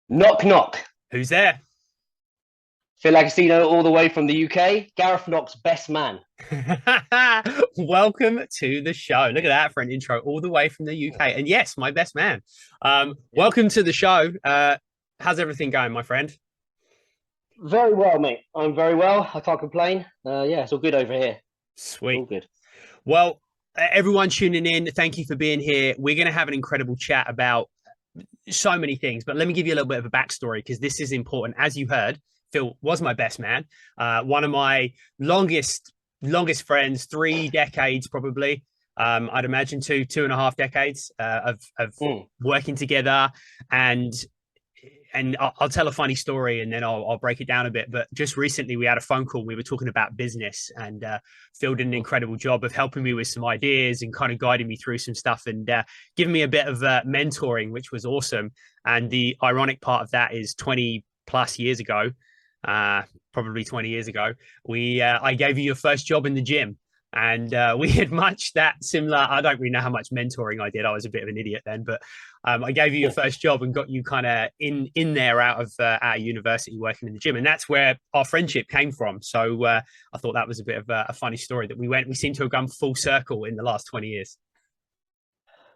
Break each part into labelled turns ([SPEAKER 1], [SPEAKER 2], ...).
[SPEAKER 1] Knock knock.
[SPEAKER 2] Who's there?
[SPEAKER 1] Phil Agostino all the way from the UK. Gareth Nock's best man.
[SPEAKER 2] Welcome to the show. Look at that for an intro all the way from the UK. And yes, my best man.
[SPEAKER 1] Yeah.
[SPEAKER 2] Welcome to the show. How's everything going, my friend?
[SPEAKER 1] Very well, mate. I'm very well. I can't complain. Yeah, it's all good over here. It's all
[SPEAKER 2] Sweet.
[SPEAKER 1] good.
[SPEAKER 2] Well, everyone tuning in, thank you for being here. We're going to have an incredible chat about so many things, but let me give you a little bit of a backstory because this is important. As you heard, Phil was my best man, one of my longest friends, 3 decades probably. I'd imagine 2.5 decades of
[SPEAKER 1] Mm.
[SPEAKER 2] working together, and I'll tell a funny story and then I'll break it down a bit. But just recently, we had a phone call. We were talking about business, and Phil did an incredible job of helping me with some ideas and kind of guiding me through some stuff and giving me a bit of mentoring, which was awesome. And the ironic part of that is 20 plus years ago, probably 20 years ago, we I gave you your first job in the gym. And we had much that similar. I don't really know how much mentoring I did. I was a bit of an idiot then, but I gave you your first job and got you kind of in there out of university working in the gym, and that's where our friendship came from. So I thought that was a bit of a funny story that we seem to have gone full circle in the last 20 years.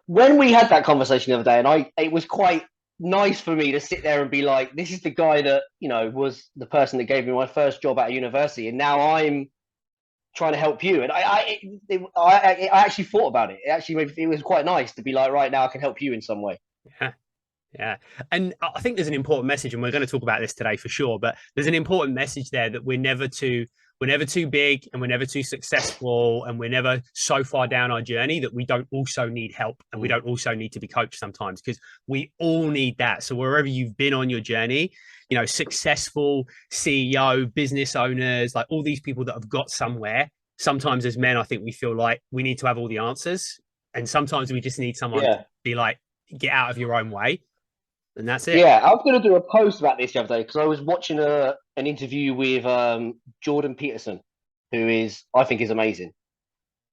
[SPEAKER 1] When we had that conversation the other day, and it was quite nice for me to sit there and be like, this is the guy that, was the person that gave me my first job at university. And now I'm trying to help you. And I actually thought about it. It was quite nice to be like, right now I can help you in some way.
[SPEAKER 2] Yeah. Yeah. And I think there's an important message, and we're going to talk about this today for sure, but there's an important message there that we're never too big and we're never too successful and we're never so far down our journey that we don't also need help and we don't also need to be coached sometimes, because we all need that. So wherever you've been on your journey, successful CEO, business owners, like all these people that have got somewhere, sometimes as men, I think we feel like we need to have all the answers. And sometimes we just need someone to
[SPEAKER 1] Yeah.
[SPEAKER 2] be like, get out of your own way, and that's it.
[SPEAKER 1] Yeah, I was going to do a post about this the other day because I was watching an interview with Jordan Peterson, who I think is amazing.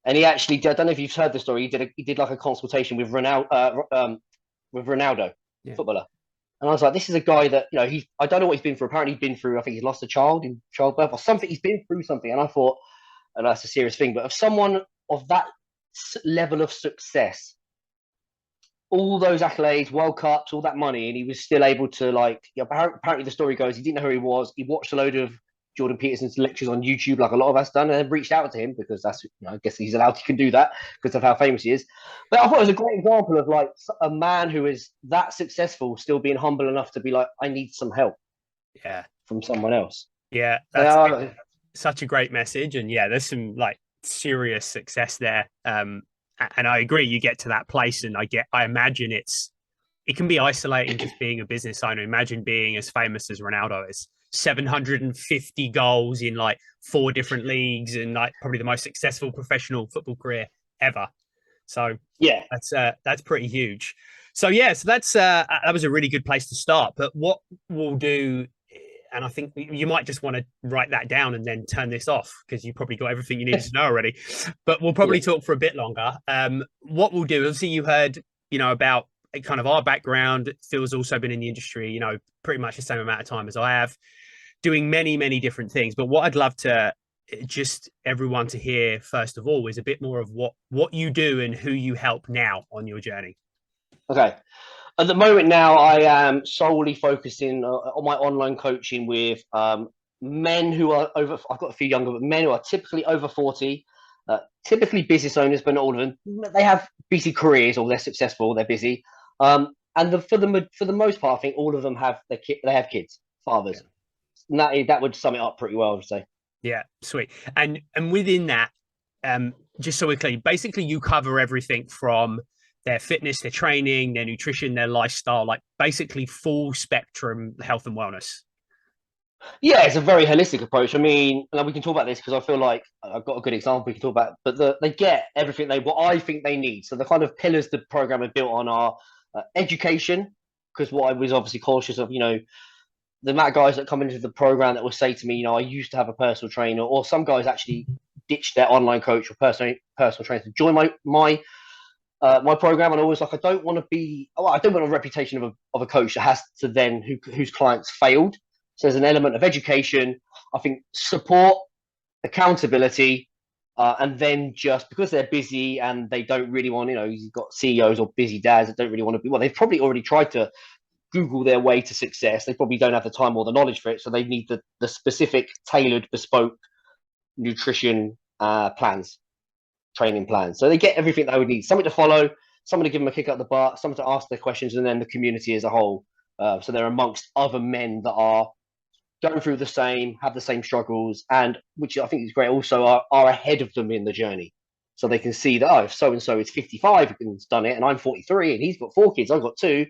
[SPEAKER 1] And he actually, I don't know if you've heard the story. He did like a consultation with Ronaldo, the
[SPEAKER 2] Yeah.
[SPEAKER 1] footballer. And I was like, this is a guy that I don't know what he's been through. Apparently, he's been through. I think he's lost a child in childbirth or something. He's been through something, and I thought, and that's a serious thing. But of someone of that level of success, all those accolades, World Cups, all that money, and he was still able to apparently the story goes he didn't know who he was. He watched a load of Jordan Peterson's lectures on YouTube, like a lot of us done, and then reached out to him because that's I guess he's allowed, he can do that because of how famous he is. But I thought it was a great example of like a man who is that successful still being humble enough to be like, I need some help
[SPEAKER 2] Yeah.
[SPEAKER 1] from someone else.
[SPEAKER 2] Yeah.
[SPEAKER 1] So,
[SPEAKER 2] That's such a great message. And yeah, there's some like serious success there. And I agree, you get to that place and I imagine it can be isolating just being a business owner. Imagine being as famous as Ronaldo is. 750 goals in like 4 different leagues and like probably the most successful professional football career ever. So
[SPEAKER 1] yeah,
[SPEAKER 2] that's pretty huge. So yeah, so that was a really good place to start. But what we'll do, and I think you might just want to write that down and then turn this off because you probably got everything you needed to know already. But we'll
[SPEAKER 1] yeah,
[SPEAKER 2] probably talk for a bit longer. What we'll do, obviously, you heard, about kind of our background. Phil's also been in the industry, pretty much the same amount of time as I have, doing many, many different things. But what I'd love to just everyone to hear first of all is a bit more of what you do and who you help now on your journey.
[SPEAKER 1] okay. At the moment now, I am solely focusing on my online coaching with men who are over. I've got a few younger, but men who are typically over 40, typically business owners, but not all of them. They have busy careers, or they're successful, they're busy. And for the most part, I think all of them have they have kids,
[SPEAKER 2] Yeah.
[SPEAKER 1] fathers. And that would sum it up pretty well, I would say.
[SPEAKER 2] Yeah, sweet. And within that, just so we're clear, basically you cover everything from their fitness, their training, their nutrition, their lifestyle, like basically full spectrum health and wellness.
[SPEAKER 1] Yeah, it's a very holistic approach. I mean, and we can talk about this because I feel like I've got a good example we can talk about. But they get everything what I think they need. So the kind of pillars the program is built on are education, because what I was obviously cautious of, the amount of guys that come into the program that will say to me, I used to have a personal trainer, or some guys actually ditch their online coach or personal trainer to join my my program, and I was like, I don't want to be, well, I don't want a reputation of a coach that has to then whose clients failed. So there's an element of education, I think, support, accountability, and then just because they're busy and they don't really want, you've got CEOs or busy dads that don't really want to be, well, they've probably already tried to Google their way to success. They probably don't have the time or the knowledge for it. So they need the specific, tailored, bespoke nutrition plans, training plans. So they get everything they would need, something to follow, someone to give them a kick up the butt, someone to ask their questions, and then the community as a whole. So they're amongst other men that are going through the same, have the same struggles, and which I think is great, also are ahead of them in the journey. So they can see that, oh, if so-and-so is 55 and has done it, and I'm 43 and he's got 4 kids, I've got 2.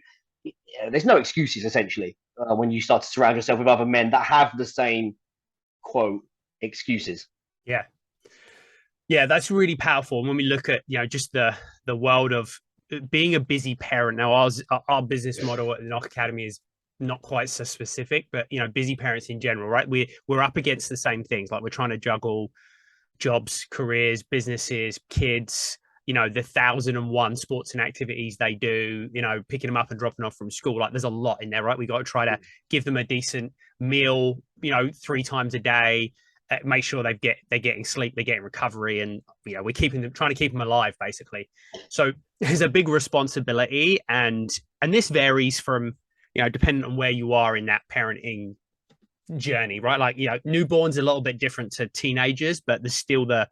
[SPEAKER 1] There's no excuses, essentially, when you start to surround yourself with other men that have the same, quote, excuses.
[SPEAKER 2] Yeah. Yeah, that's really powerful. And when we look at, just the world of being a busy parent. Now, our business model at the Nock Academy is not quite so specific, but busy parents in general, right? We're up against the same things. Like, we're trying to juggle jobs, careers, businesses, kids, the 1,001 sports and activities they do, picking them up and dropping off from school. Like, there's a lot in there, right? We got to try to give them a decent meal, 3 times a day, make sure they're getting sleep, they're getting recovery, and we're trying to keep them alive, basically. So there's a big responsibility, and this varies from, depending on where you are in that parenting journey, right? Like, newborns are a little bit different to teenagers, but there's still the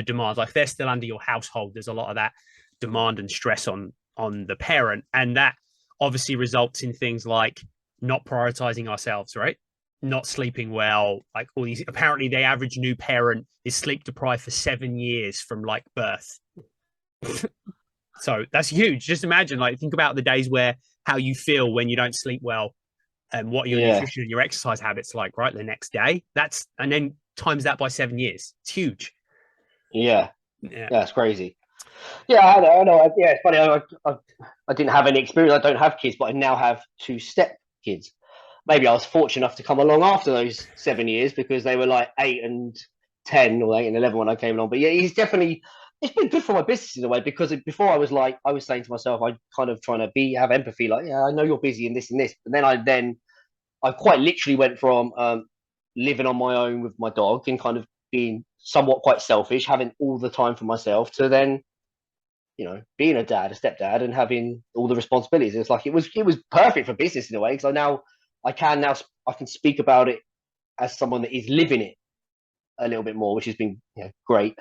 [SPEAKER 2] demands. Like, they're still under your household. There's a lot of that demand and stress on the parent, and that obviously results in things like not prioritizing ourselves, right? Not sleeping well, like all these. Apparently, the average new parent is sleep deprived for 7 years from like birth. So that's huge. Just imagine, like, think about the days where how you feel when you don't sleep well, and what your nutrition and your exercise habits like, right? The next day, and then times that by 7 years. It's huge.
[SPEAKER 1] Yeah, it's crazy. Yeah, I know. Yeah, it's funny. I didn't have any experience. I don't have kids, but I now have 2 step kids. Maybe I was fortunate enough to come along after those 7 years, because they were like 8 and 10 or 8 and 11 when I came along. But yeah, it's been good for my business in a way, because before I was saying to myself, I kind of trying to have empathy, like, yeah, I know you're busy and this and this. But then I quite literally went from living on my own with my dog and kind of being somewhat quite selfish, having all the time for myself, to then, being a dad, a stepdad, and having all the responsibilities. It's like it was perfect for business in a way, because I can speak about it as someone that is living it a little bit more, which has been great.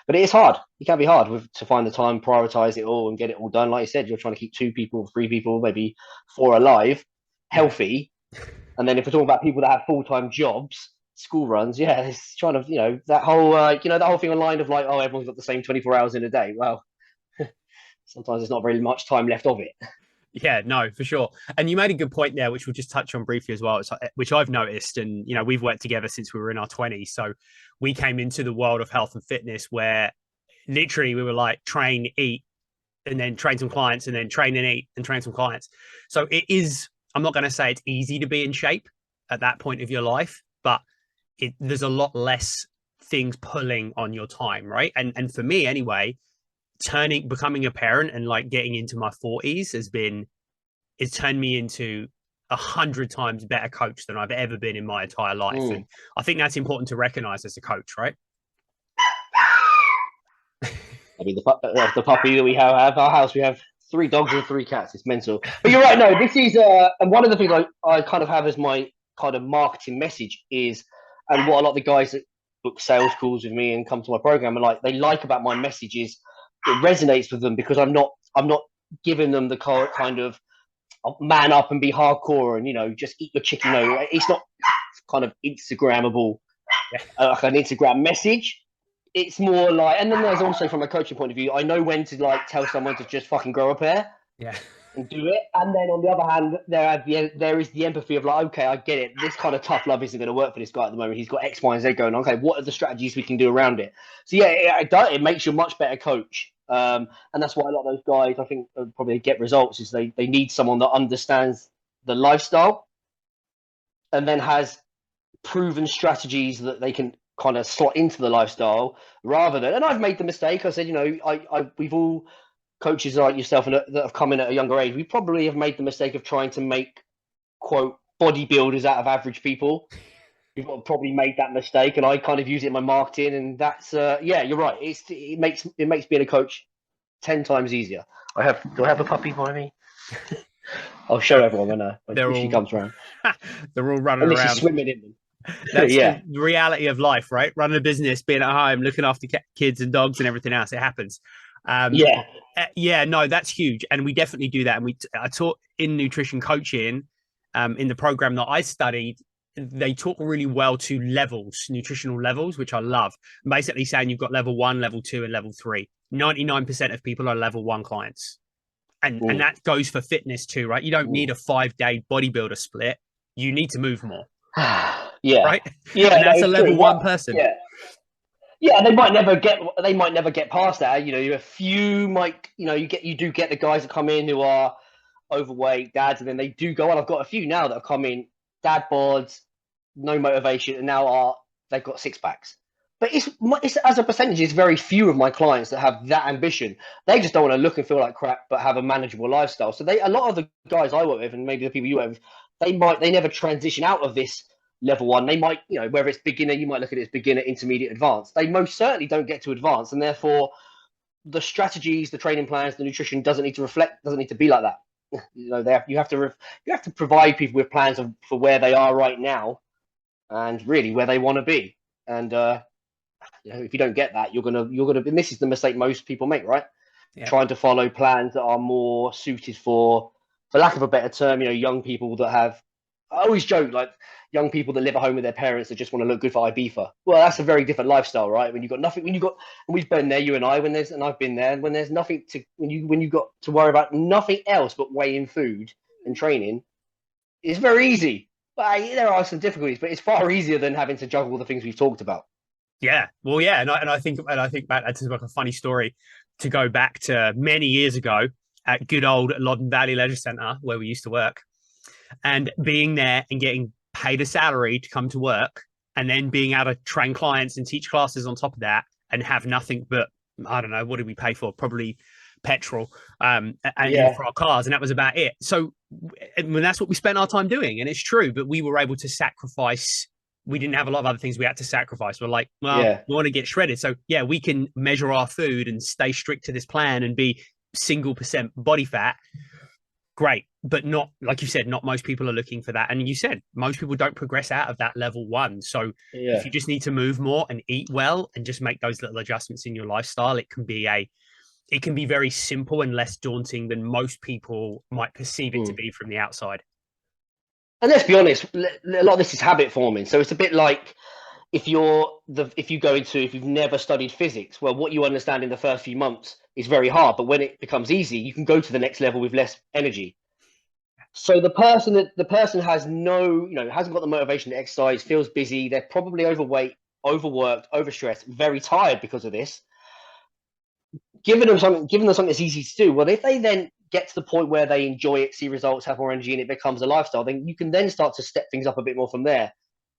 [SPEAKER 1] But it is hard. It can be hard to find the time, prioritize it all, and get it all done. Like you said, you're trying to keep 2 people, 3 people, maybe 4 alive, healthy. And then if we're talking about people that have full-time jobs, school runs, it's trying to, that whole, that whole thing online of like, oh, everyone's got the same 24 hours in a day. Well, sometimes there's not very much time left of it.
[SPEAKER 2] Yeah, no, for sure. And you made a good point there, which we'll just touch on briefly as well, which I've noticed. And, we've worked together since we were in our 20s. So we came into the world of health and fitness where literally we were like, train, eat, and then train some clients, and then train and eat and train some clients. So I'm not going to say it's easy to be in shape at that point of your life, but there's a lot less things pulling on your time, right? And for me anyway, becoming a parent and like getting into my 40s it's turned me into 100 times better coach than I've ever been in my entire life. And I think that's important to recognize as a coach, right?
[SPEAKER 1] I mean, the puppy that we have at our house, we have 3 dogs and 3 cats. It's mental. But you're right. No, this is and one of the things I kind of have as my kind of marketing message is, and what a lot of the guys that book sales calls with me and come to my program are like, they like about my message is it resonates with them, because I'm not giving them the kind of man up and be hardcore and just eat your chicken. It's not kind of Instagrammable, like an Instagram message. It's more like, and then there's also, from a coaching point of view, I know when to like tell someone to just fucking grow a pair, and do it. And then on the other hand, there is the empathy of like, okay, I get it. This kind of tough love isn't going to work for this guy at the moment. He's got X, Y, and Z going on. Okay, what are the strategies we can do around it? So it makes you a much better coach. And that's why a lot of those guys, I think, probably get results, is they need someone that understands the lifestyle and then has proven strategies that they can kind of slot into the lifestyle, rather than, and I've made the mistake. I said, we've all coaches like yourself and that have come in at a younger age, we probably have made the mistake of trying to make, quote, bodybuilders out of average people. We've probably made that mistake, and I kind of use it in my marketing, and that's yeah, you're right. It makes being a coach 10 times easier. Do I have a puppy by me? I'll show everyone when she comes around.
[SPEAKER 2] They're all running
[SPEAKER 1] Unless
[SPEAKER 2] around.
[SPEAKER 1] she's swimming in them.
[SPEAKER 2] That's
[SPEAKER 1] yeah.
[SPEAKER 2] the reality of life, right? Running a business, being at home, looking after kids and dogs and everything else. It happens. Yeah, no, that's huge. And we definitely do that. And I taught in nutrition coaching in the program that I studied. They talk really well to levels, nutritional levels, which I love. Basically saying you've got level 1, level 2, and level 3. 99% of people are level 1 clients. And that goes for fitness too, right? You don't need a 5-day bodybuilder split. You need to move more.
[SPEAKER 1] Yeah.
[SPEAKER 2] Right?
[SPEAKER 1] Yeah.
[SPEAKER 2] And that's a level 1 person.
[SPEAKER 1] Yeah. Yeah, they might never get past that. You know, a few might, you do get the guys that come in who are overweight dads, and then they do go on. I've got a few now that have come in, dad boards, no motivation, and now they've got 6-packs. But it's as a percentage, it's very few of my clients that have that ambition. They just don't want to look and feel like crap, but have a manageable lifestyle. So a lot of the guys I work with, and maybe the people you work with, they never transition out of this level 1. They might, whether it's beginner, you might look at it as beginner, intermediate, advanced. They most certainly don't get to advanced, and therefore the strategies, the training plans, the nutrition doesn't need to be like that. You have to provide people with plans for where they are right now, and really where they want to be. And if you don't get that, you're gonna. And this is the mistake most people make, right? Yeah. Trying to follow plans that are more suited for lack of a better term, young people that have. I always joke, like young people that live at home with their parents that just want to look good for Ibiza. Well, that's a very different lifestyle, right? When you've got nothing, and we've been there, you and I, and I've been there, when there's nothing when you got to worry about nothing else but weighing food and training, it's very easy. But there are some difficulties, but it's far easier than having to juggle the things we've talked about.
[SPEAKER 2] Yeah, well, yeah, and I think back, that's like a funny story to go back to many years ago at good old Loddon Valley Leisure Centre where we used to work, and being there and getting paid a salary to come to work, and then being able to train clients and teach classes on top of that, and have nothing but, I don't know, what did we pay for? Probably petrol and for our cars, and that was about it. So that's what we spent our time doing, and it's true, but we were able to sacrifice. We didn't have a lot of other things we had to sacrifice. We're like, we want to get shredded. So yeah, we can measure our food and stay strict to this plan and be 1% body fat. Great. But not, like you said, not most people are looking for that. And you said most people don't progress out of that level 1. So if you just need to move more and eat well and just make those little adjustments in your lifestyle, it can be very simple and less daunting than most people might perceive it to be from the outside.
[SPEAKER 1] And let's be honest, a lot of this is habit forming. So it's a bit like if you've never studied physics, well, what you understand in the first few months is very hard. But when it becomes easy, you can go to the next level with less energy. So the person has hasn't got the motivation to exercise, feels busy, they're probably overweight, overworked, overstressed, very tired because of this. Giving them something that's easy to do. Well, if they then get to the point where they enjoy it, see results, have more energy, and it becomes a lifestyle, then you can then start to step things up a bit more from there.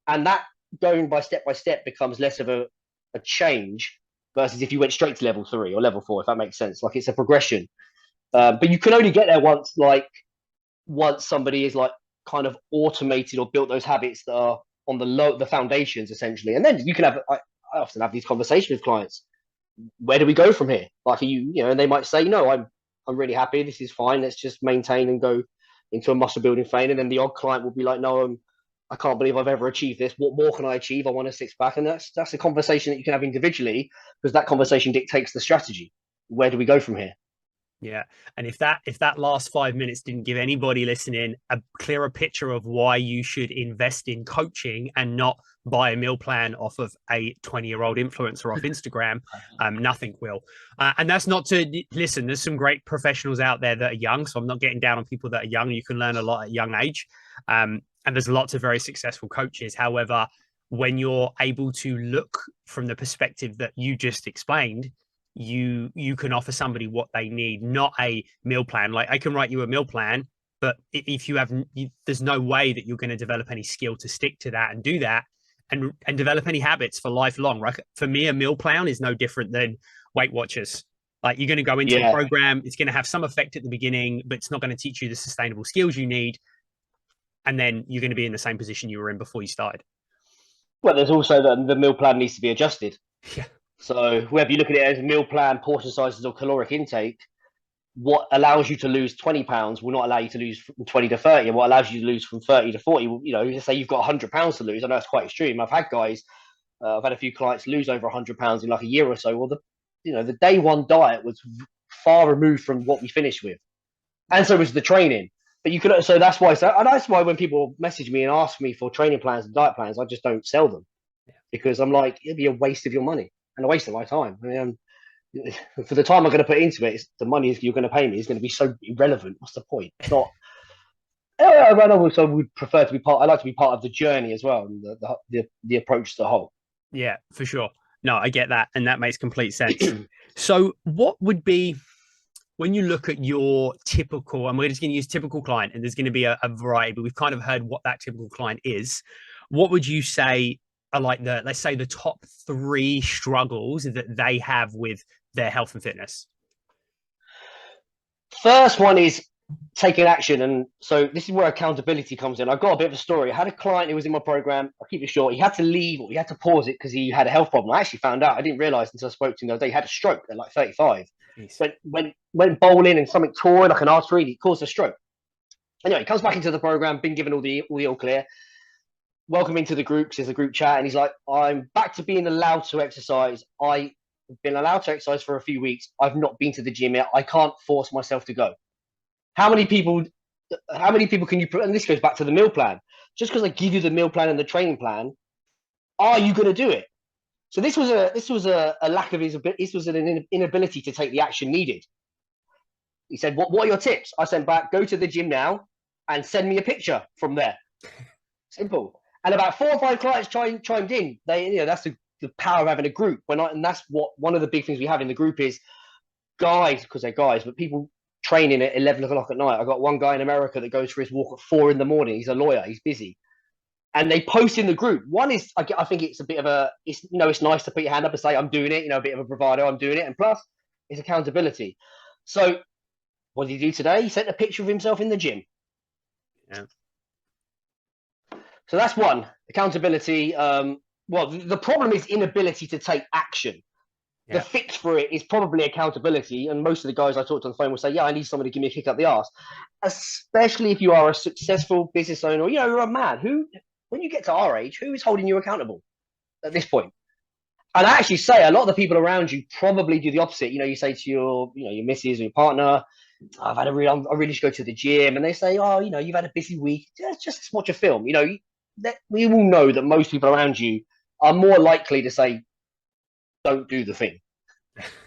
[SPEAKER 1] And that going by step becomes less of a change versus if you went straight to level 3 or level 4, if that makes sense. Like it's a progression. But you can only get there once somebody is like kind of automated or built those habits that are on the foundations essentially. And then you can have, I often have these conversations with clients. Where do we go from here? Like, and they might say, no, I'm really happy. This is fine. Let's just maintain and go into a muscle building phase. And then the odd client will be like, no, I can't believe I've ever achieved this. What more can I achieve? I want a 6-pack. And that's a conversation that you can have individually, because that conversation dictates the strategy. Where do we go from here?
[SPEAKER 2] Yeah. And if that last 5 minutes didn't give anybody listening a clearer picture of why you should invest in coaching and not buy a meal plan off of a 20-year-old influencer off Instagram, nothing will. And that's not to listen. There's some great professionals out there that are young. So I'm not getting down on people that are young. You can learn a lot at a young age. And there's lots of very successful coaches. However, when you're able to look from the perspective that you just explained, you can offer somebody what they need, not a meal plan. Like I can write you a meal plan, but if there's no way that you're going to develop any skill to stick to that and do that and develop any habits for lifelong, right? For me, a meal plan is no different than Weight Watchers. Like you're going to go into a
[SPEAKER 1] Yeah.
[SPEAKER 2] program, it's going to have some effect at the beginning, but it's not going to teach you the sustainable skills you need. And then you're going to be in the same position you were in before you started.
[SPEAKER 1] Well, there's also the meal plan needs to be adjusted.
[SPEAKER 2] Yeah.
[SPEAKER 1] So whether you look at it as meal plan, portion sizes, or caloric intake, what allows you to lose 20 pounds will not allow you to lose from 20 to 30. And what allows you to lose from 30 to 40, you know, let's say you've got 100 pounds to lose. I know it's quite extreme. I've had guys, I've had a few clients lose over 100 pounds in like a year or so. Well, the day one diet was far removed from what we finished with. And so was the training. But you could, so that's why when people message me and ask me for training plans and diet plans, I just don't sell them, because I'm like, it'd be a waste of your money and a waste of my time. I mean, for the time I'm going to put into it, the money you're going to pay me is going to be so irrelevant. What's the point? It's not. I also would prefer to be part. I like to be part of the journey as well, and the approach to the whole.
[SPEAKER 2] Yeah, for sure. No, I get that, and that makes complete sense. So, what would be, when you look at your typical, and we're just going to use typical client, and there's going to be a variety, but we've kind of heard what that typical client is. What would you say are like let's say the top 3 struggles that they have with their health and fitness?
[SPEAKER 1] First one is taking action. And so this is where accountability comes in. I've got a bit of a story. I had a client who was in my program. I'll keep it short. He had to leave, or he had to pause it because he had a health problem. I actually found out, I didn't realize until I spoke to him the other day, he had a stroke at like 35. Went bowling and something tore like an artery, and it caused a stroke. Anyway, he comes back into the program, been given all the all clear. Welcome into the group, because there's a group chat, and he's like, I'm back to being allowed to exercise. I've been allowed to exercise for a few weeks. I've not been to the gym yet. I can't force myself to go. How many people can you put? And this goes back to the meal plan. Just because I give you the meal plan and the training plan, are you going to do it? So this was a lack of his. This was an inability to take the action needed. He said, "What are your tips?" I sent back, "Go to the gym now and send me a picture from there." Simple. And about 4 or 5 clients chimed in. That's the power of having a group. And that's what one of the big things we have in the group is guys, because they're guys, but people training at 11 o'clock at night. I got one guy in America that goes for his walk at 4 in the morning. He's a lawyer. He's busy. And they post in the group. One is, I think it's a bit of it's nice to put your hand up and say, I'm doing it, a bit of a bravado, I'm doing it. And plus, it's accountability. So what did he do today? He sent a picture of himself in the gym.
[SPEAKER 2] Yeah.
[SPEAKER 1] So that's one, accountability. Well, the problem is inability to take action. Yeah. The fix for it is probably accountability. And most of the guys I talk to on the phone will say, yeah, I need somebody to give me a kick up the arse. Especially if you are a successful business owner, or, you're a man who, when you get to our age, who is holding you accountable at this point? And I actually say a lot of the people around you probably do the opposite. You say to your missus or your partner, I really should go to the gym. And they say, oh, you've had a busy week. Just watch a film. We all know that most people around you are more likely to say, don't do the thing.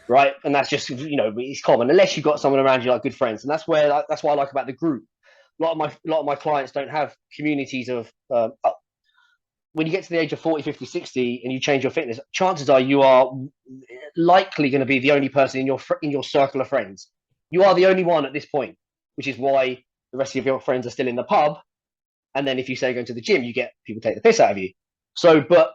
[SPEAKER 1] Right. And that's just, it's common, unless you've got someone around you like good friends. And that's what I like about the group. A lot of my clients don't have communities of, when you get to the age of 40, 50, 60 and you change your fitness, chances are you are likely going to be the only person in your circle of friends. You are the only one at this point, which is why the rest of your friends are still in the pub. And then if you say going to the gym, you get people take the piss out of you. So, but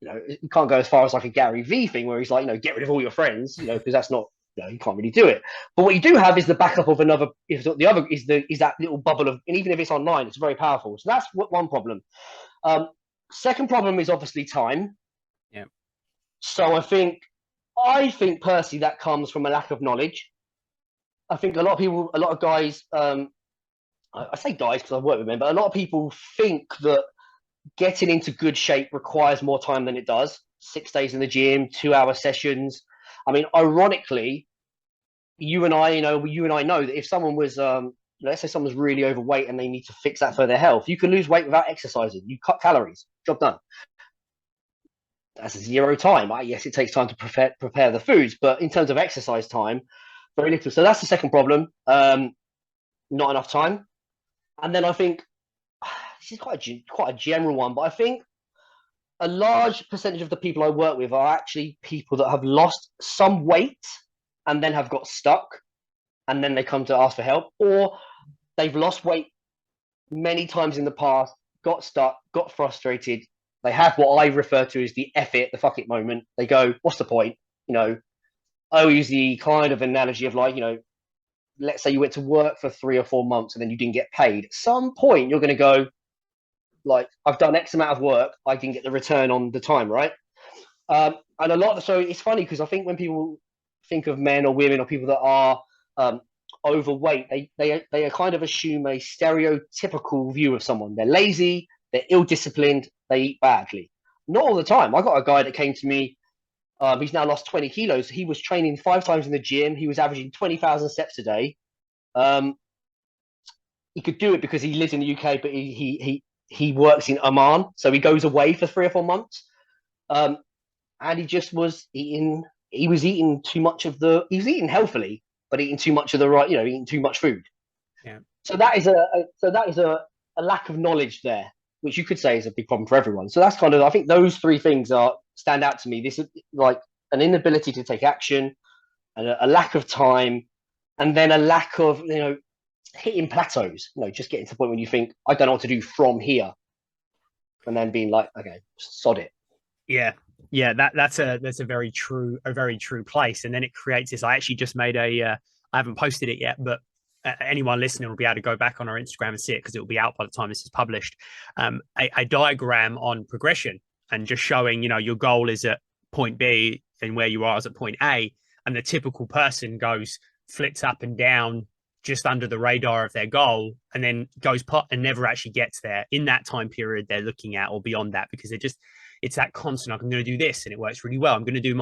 [SPEAKER 1] you can't go as far as like a Gary V thing where he's like, get rid of all your friends, because that's not, you can't really do it. But what you do have is the backup of another. If the other is that little bubble of, and even if it's online, it's very powerful. So that's one problem. Second problem is obviously time.
[SPEAKER 2] Yeah.
[SPEAKER 1] So I think personally that comes from a lack of knowledge. I think a lot of guys, I say guys because I've worked with men, but a lot of people think that getting into good shape requires more time than it does. 6 days in the gym, 2-hour sessions. I mean, ironically, you and I know that if someone was, let's say someone's really overweight and they need to fix that for their health, you can lose weight without exercising. You cut calories, job done. That's 0 time. Yes, it takes time to prepare the foods, but in terms of exercise time, very little. So that's the second problem. Not enough time. And then I think this is quite a general one, but I think a large percentage of the people I work with are actually people that have lost some weight and then have got stuck, and then they come to ask for help, or they've lost weight many times in the past, got stuck, got frustrated. They have what I refer to as the F it, the fuck it moment. They go, what's the point? I I use the kind of analogy of like, let's say you went to work for 3 or 4 months and then you didn't get paid. At some point, you're going to go, like, I've done X amount of work, I didn't get the return on the time, right? And a lot of, so it's funny because I think when people think of men or women or people that are overweight, they kind of assume a stereotypical view of someone. They're lazy, they're ill-disciplined, they eat badly. Not all the time. I got a guy that came to me. He's now lost 20 kilos. He was training 5 times in the gym. He was averaging 20,000 steps a day. He could do it because he lives in the UK, but he works in Oman, so he goes away for 3 or 4 months. And he just was eating. He was eating too much of the. He was eating healthily, but eating too much of the right. Eating too much food.
[SPEAKER 2] Yeah.
[SPEAKER 1] So that is a lack of knowledge there, which you could say is a big problem for everyone. So that's kind of. I think those three things stand out to me. This is like an inability to take action, and a lack of time, and then a lack of hitting plateaus. Just getting to the point when you think I don't know what to do from here, and then being like, okay, sod it.
[SPEAKER 2] Yeah, that's a very true place, and then it creates this. I actually just made I haven't posted it yet, but anyone listening will be able to go back on our Instagram and see it because it will be out by the time this is published. A diagram on progression and just showing your goal is at point B and where you are is at point A, and the typical person flits up and down just under the radar of their goal and then goes pot and never actually gets there in that time period they're looking at or beyond that, because it's that constant, like, I'm going to do this and it works really well. I'm going to do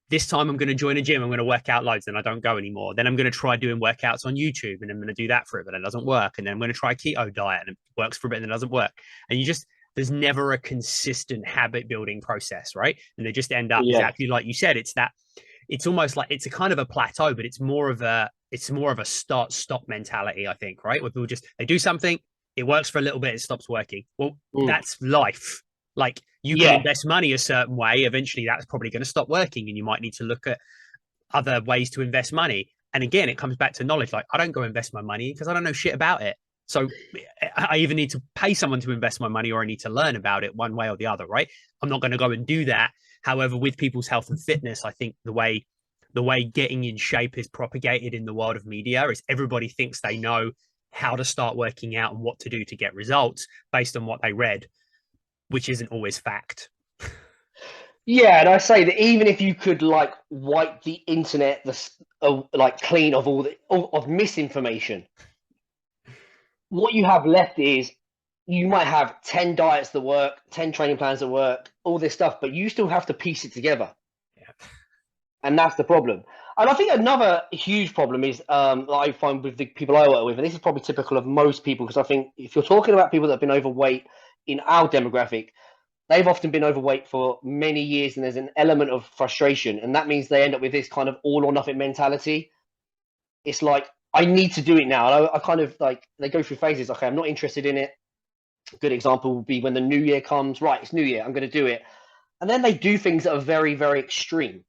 [SPEAKER 2] this time I'm going to join a gym. I'm going to work out loads and I don't go anymore. Then I'm going to try doing workouts on YouTube and I'm going to do that for a bit, but it doesn't work. And then I'm going to try a keto diet and it works for a bit and it doesn't work. And there's never a consistent habit building process, right? And they just end up exactly like you said. It's almost like it's a kind of a plateau, but it's more of a start stop mentality, I think, right? Where people they do something, it works for a little bit, it stops working. Well, that's life. Like you can invest money a certain way, eventually that's probably going to stop working and you might need to look at other ways to invest money. And again, it comes back to knowledge. Like I don't go invest my money because I don't know shit about it. So I either need to pay someone to invest my money or I need to learn about it one way or the other, right? I'm not going to go and do that. However, with people's health and fitness, I think the way getting in shape is propagated in the world of media is everybody thinks they know how to start working out and what to do to get results based on what they read, which isn't always fact.
[SPEAKER 1] Yeah, and I say that even if you could wipe the internet clean of of misinformation, what you have left is you might have 10 diets that work, 10 training plans that work, all this stuff, but you still have to piece it together.
[SPEAKER 2] Yeah.
[SPEAKER 1] And that's the problem. And I think another huge problem is that I find with the people I work with, and this is probably typical of most people, because I think if you're talking about people that have been overweight in our demographic, they've often been overweight for many years, and there's an element of frustration. And that means they end up with this kind of all or nothing mentality. It's like, I need to do it now. And I kind of they go through phases. Okay, I'm not interested in it. A good example would be when the new year comes. Right, it's new year. I'm going to do it. And then they do things that are very, very extreme.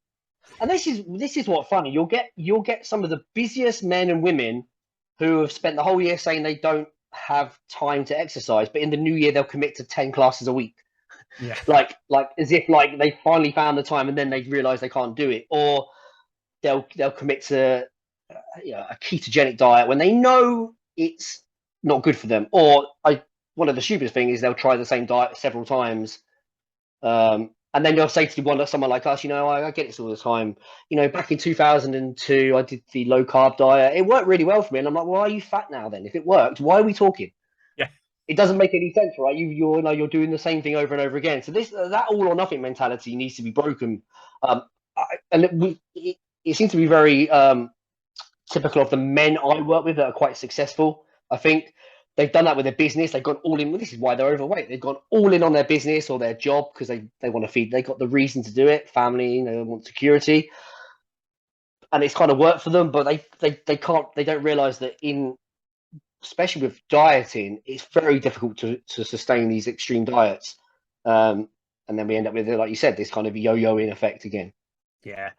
[SPEAKER 1] And this is what's funny. You'll get some of the busiest men and women who have spent the whole year saying they don't have time to exercise, but in the new year they'll commit to 10 classes a week.
[SPEAKER 2] Yeah.
[SPEAKER 1] Like as if they finally found the time and then they realize they can't do it, or they'll commit to a ketogenic diet when they know it's not good for them. Or one of the stupidest things is they'll try the same diet several times. And then they'll say to someone like us, I get this all the time. Back in 2002, I did the low carb diet. It worked really well for me. And I'm like, well, are you fat now then? If it worked, why are we talking?
[SPEAKER 2] Yeah. It
[SPEAKER 1] doesn't make any sense, right? You're doing the same thing over and over again. So that all or nothing mentality needs to be broken. It seems to be very typical of the men I work with that are quite successful. I think they've done that with their business. They've gone all in. This is why they're overweight. They've gone all in on their business or their job because they want to feed. They got the reason to do it. Family, they want security, and it's kind of worked for them. But they can't. They don't realize that especially with dieting, it's very difficult to sustain these extreme diets. And then we end up with, like you said, this kind of yo-yoing effect again.
[SPEAKER 2] Yeah.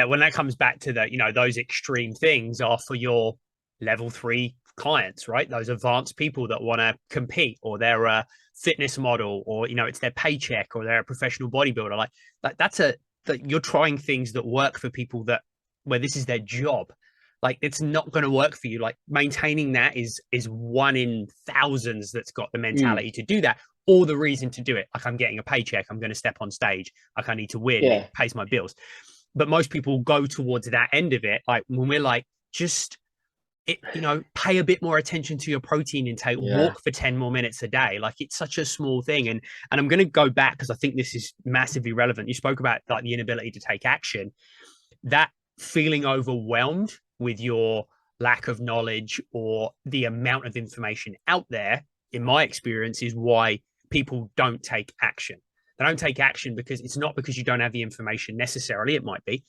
[SPEAKER 2] When that comes back to those extreme things are for your level 3 clients, right? Those advanced people that want to compete, or they're a fitness model, or it's their paycheck, or they're a professional bodybuilder. Like that's that you're trying things that work for people where this is their job. Like, it's not going to work for you. Like, maintaining that is one in thousands that's got the mentality to do that, or the reason to do it. Like, I'm getting a paycheck, I'm going to step on stage, like I need to win, it pays my bills. But most people go towards that end of it. Like, when we're like, just pay a bit more attention to your protein intake, walk for 10 more minutes a day. Like, it's such a small thing. And I'm going to go back, because I think this is massively relevant. You spoke about like the inability to take action. That feeling overwhelmed with your lack of knowledge or the amount of information out there, in my experience, is why people don't take action. They don't take action because it's not because you don't have the information necessarily. It might be.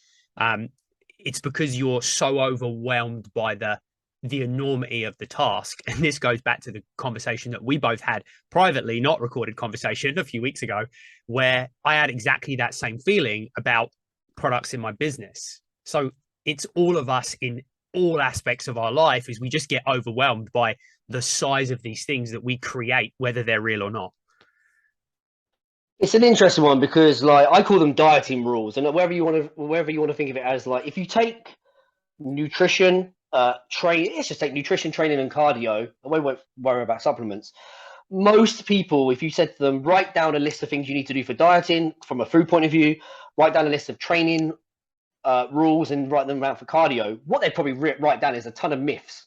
[SPEAKER 2] It's because you're so overwhelmed by the enormity of the task. And this goes back to the conversation that we both had privately, not recorded conversation, a few weeks ago, where I had exactly that same feeling about products in my business. So it's all of us in all aspects of our life, is we just get overwhelmed by the size of these things that we create, whether they're real or not.
[SPEAKER 1] It's an interesting one, because like I call them dieting rules, and wherever you want to think of it as, like, if you take nutrition, let's just take nutrition, training, and cardio, and we won't worry about supplements. Most people, if you said to them, write down a list of things you need to do for dieting from a food point of view, write down a list of training rules, and write them out for cardio, what they'd probably write down is a ton of myths.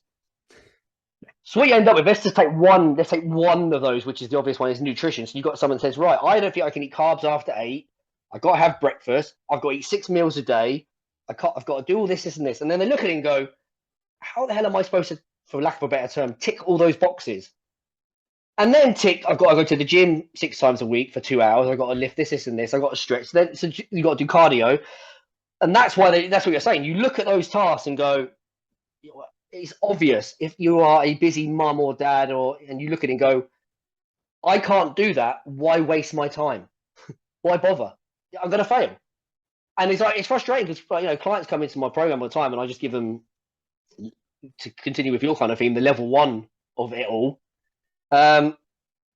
[SPEAKER 1] So what you end up with, let's take one of those, which is the obvious one, is nutrition. So you've got someone that says, right, I don't think I can eat carbs after 8. I've got to have breakfast. I've got to eat 6 meals a day. I've got to do all this, this, and this. And then they look at it and go, how the hell am I supposed to, for lack of a better term, tick all those boxes? And then tick, I've got to go to the gym 6 times a week for 2 hours. I've got to lift this, this, and this. I've got to stretch. So you've got to do cardio. And that's why that's what you're saying. You look at those tasks and go, it's obvious. If you are a busy mum or dad, and you look at it and go, I can't do that. Why waste my time? Why bother? I'm going to fail. And it's frustrating, because clients come into my program all the time, and I just give them, to continue with your kind of theme, the level 1 of it all.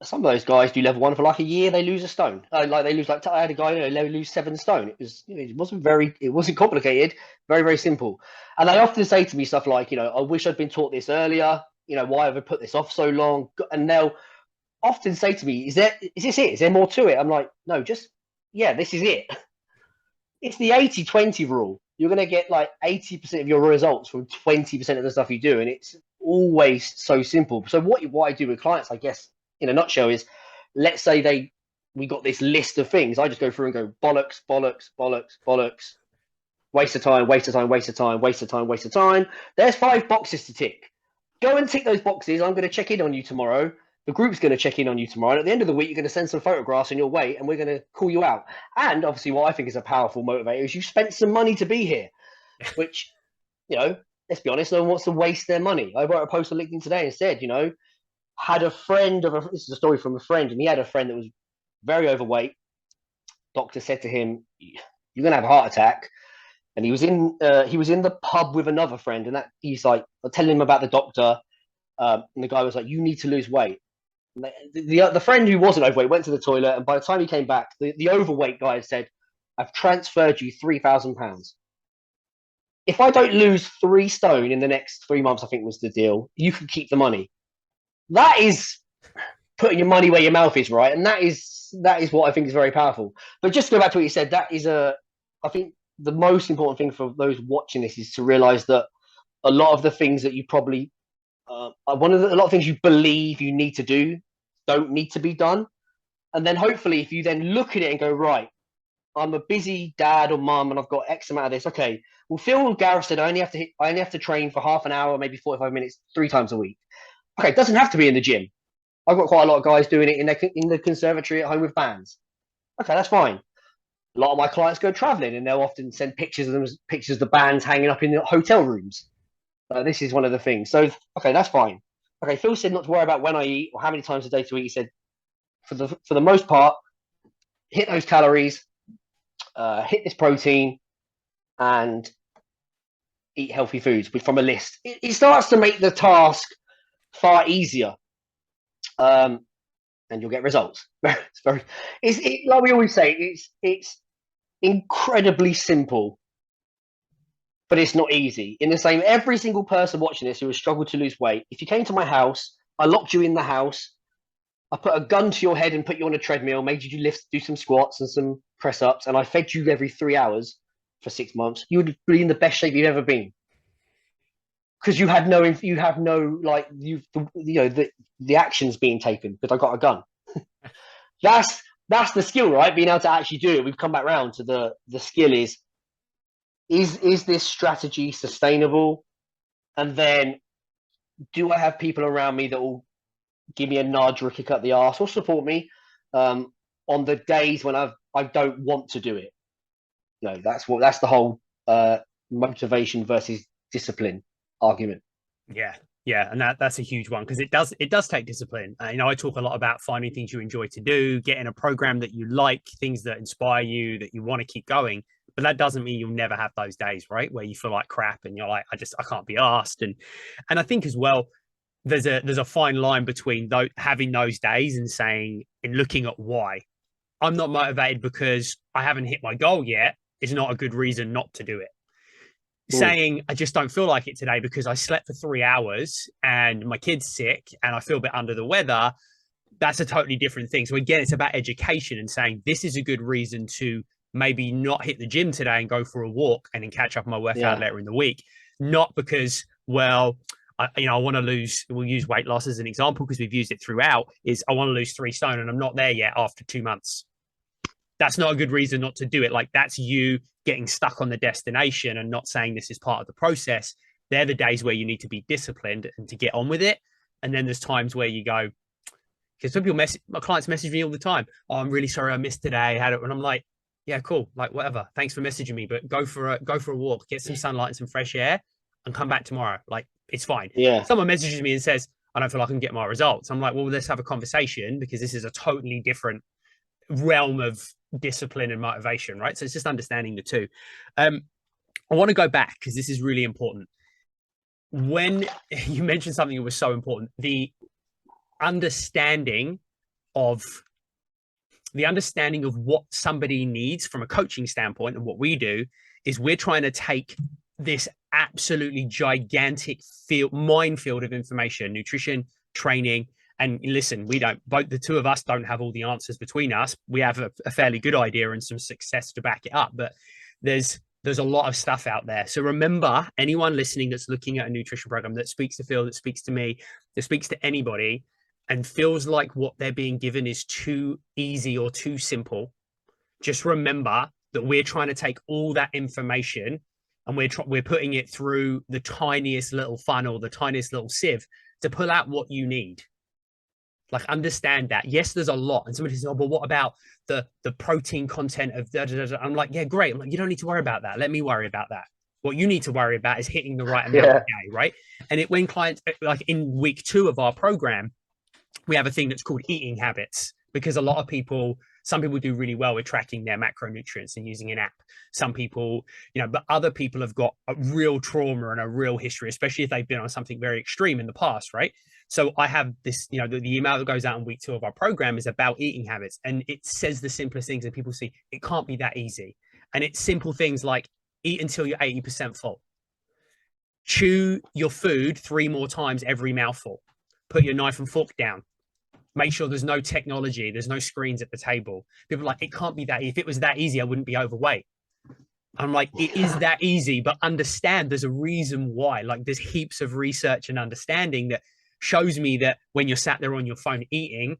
[SPEAKER 1] Some of those guys do level 1 for like a year, they lose a stone. I had a guy, they lose 7 stone. It wasn't complicated, very, very simple. And they often say to me stuff like, I wish I'd been taught this earlier. Why have I put this off so long? And they'll often say to me, is this it? Is there more to it? I'm like, no, this is it. It's the 80-20 rule. You're going to get like 80% of your results from 20% of the stuff you do. And it's always so simple. So what I do with clients, I guess, in a nutshell, is, let's say we got this list of things. I just go through and go bollocks, bollocks, bollocks, bollocks, waste of time, waste of time, waste of time, waste of time, waste of time. There's 5 boxes to tick. Go and tick those boxes. I'm going to check in on you tomorrow. The group's going to check in on you tomorrow. And at the end of the week, you're going to send some photographs on your weight, and we're going to call you out. And obviously, what I think is a powerful motivator is you spent some money to be here, which, let's be honest, no one wants to waste their money. I wrote a post on LinkedIn today and said, had a friend this is a story from a friend, and he had a friend that was very overweight. Doctor said to him, you're going to have a heart attack. And he was in the pub with another friend, and he's like, telling him about the doctor. And the guy was like, you need to lose weight. The friend who wasn't overweight went to the toilet, and by the time he came back, the overweight guy said, I've transferred you £3,000. If I don't lose 3 stone in the next 3 months, I think was the deal, you can keep the money. That is putting your money where your mouth is, right? And that is what I think is very powerful. But just to go back to what you said, I think the most important thing for those watching this is to realize that a lot of the things that you probably a lot of things you believe you need to do don't need to be done. And then hopefully, if you then look at it and go, right, I'm a busy dad or mum and I've got X amount of this. Okay, well, Phil Gareth said I only have to train for half an hour, maybe 45 minutes, 3 times a week. Okay, it doesn't have to be in the gym. I've got quite a lot of guys doing it in the conservatory at home with bands. Okay, that's fine. A lot of my clients go traveling, and they'll often send pictures of the bands hanging up in the hotel rooms. This is one of the things. So, okay, that's fine. Okay, Phil said not to worry about when I eat or how many times a day to eat. He said, for the most part, hit those calories, hit this protein, and eat healthy foods from a list. It starts to make the task far easier, and you'll get results. Like we always say, it's incredibly simple, but it's not easy. In the same, every single person watching this who has struggled to lose weight, if you came to my house, I locked you in the house, I put a gun to your head and put you on a treadmill, made you do some squats and some press ups, and I fed you every 3 hours for 6 months, you would be in the best shape you've ever been. Because you have no, like, the actions being taken because I got a gun. That's the skill, right? Being able to actually do it. We've come back round to the skill is this strategy sustainable? And then do I have people around me that will give me a nudge or a kick up the arse or support me on the days when I don't want to do it? That's the whole motivation versus discipline argument.
[SPEAKER 2] Yeah, and that's a huge one because it does take discipline. I talk a lot about finding things you enjoy to do, getting a program that you like, things that inspire you, that you want to keep going. But that doesn't mean you'll never have those days, right, where you feel like crap and you're like, I can't be asked. And I think as well, there's a fine line between having those days and saying and looking at why. I'm not motivated because I haven't hit my goal yet is not a good reason not to do it. Saying I just don't feel like it today because I slept for 3 hours and my kid's sick and I feel a bit under the weather, that's a totally different thing. So again, it's about education and saying this is a good reason to maybe not hit the gym today and go for a walk and then catch up on my workout later in the week. Not because, well, I want to lose, we'll use weight loss as an example because we've used it throughout, is I want to lose 3 stone and I'm not there yet after 2 months. That's not a good reason not to do it. Like, that's you getting stuck on the destination and not saying this is part of the process. They're the days where you need to be disciplined and to get on with it. And then there's times where you go, because some people my clients message me all the time. Oh, I'm really sorry I missed today. And I'm like, yeah, cool. Like, whatever. Thanks for messaging me, but go for a walk, get some sunlight and some fresh air and come back tomorrow. Like, it's fine.
[SPEAKER 1] Yeah.
[SPEAKER 2] Someone messages me and says, I don't feel like I can get my results. I'm like, well, let's have a conversation because this is a totally different realm of discipline and motivation, right? So it's just understanding the two. I want to go back because this is really important. When you mentioned something that was so important, the understanding of what somebody needs from a coaching standpoint, and what we do is we're trying to take this absolutely gigantic minefield of information, nutrition, training. And listen, both the two of us don't have all the answers between us. We have a fairly good idea and some success to back it up, but there's a lot of stuff out there. So remember, anyone listening that's looking at a nutrition program that speaks to Phil, that speaks to me, that speaks to anybody, and feels like what they're being given is too easy or too simple, just remember that we're trying to take all that information and we're putting it through the tiniest little funnel, the tiniest little sieve to pull out what you need. Like, understand that. Yes, there's a lot. And somebody says, oh, but what about the protein content of da, da, da, da? I'm like, yeah, great. I'm like, you don't need to worry about that. Let me worry about that. What you need to worry about is hitting the right amount a day, right? And when clients, like in week 2 of our program, we have a thing that's called eating habits, because some people do really well with tracking their macronutrients and using an app. Some people, but other people have got a real trauma and a real history, especially if they've been on something very extreme in the past, right? So I have this, the email that goes out in week 2 of our program is about eating habits. And it says the simplest things, and people see it can't be that easy. And it's simple things like eat until you're 80% full. Chew your food 3 more times every mouthful. Put your knife and fork down. Make sure there's no technology, there's no screens at the table. People are like, it can't be that. If it was that easy, I wouldn't be overweight. I'm like, it is that easy, but understand there's a reason why. Like, there's heaps of research and understanding that shows me that when you're sat there on your phone eating,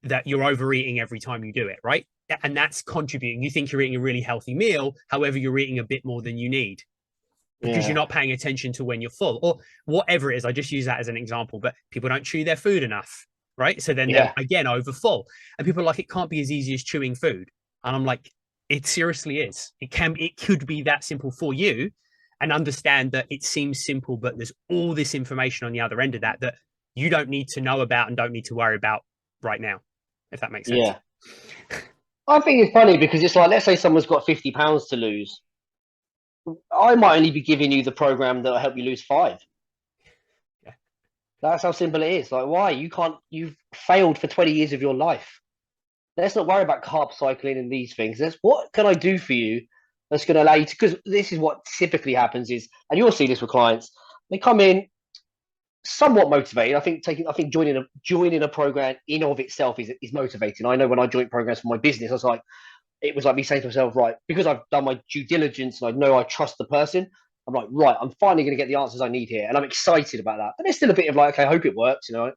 [SPEAKER 2] that you're overeating every time you do it, right? And that's contributing. You think you're eating a really healthy meal, however, you're eating a bit more than you need because you're not paying attention to when you're full or whatever it is. I just use that as an example, but people don't chew their food enough, right? So then they're again over full, and people are like, it can't be as easy as chewing food. And I'm like, it seriously is. It could be that simple for you. And understand that it seems simple, but there's all this information on the other end of that you don't need to know about and don't need to worry about right now, if that makes sense.
[SPEAKER 1] Yeah. I think it's funny because it's like, let's say someone's got 50 pounds to lose. I might only be giving you the program that'll help you lose 5. Yeah. That's how simple it is. Like, why? You've failed for 20 years of your life. let's not worry about carb cycling and these things. Let's, what can I do for you that's going to allow you to, because this is what typically happens is, and you'll see this with clients, they come in somewhat motivated. I think joining a program in of itself is motivating. I know when I joined programs for my business, it was like me saying to myself, right, because I've done my due diligence and I know I trust the person, I'm like, right, I'm finally going to get the answers I need here. And I'm excited about that. But there's still a bit of like, okay, I hope it works, you know?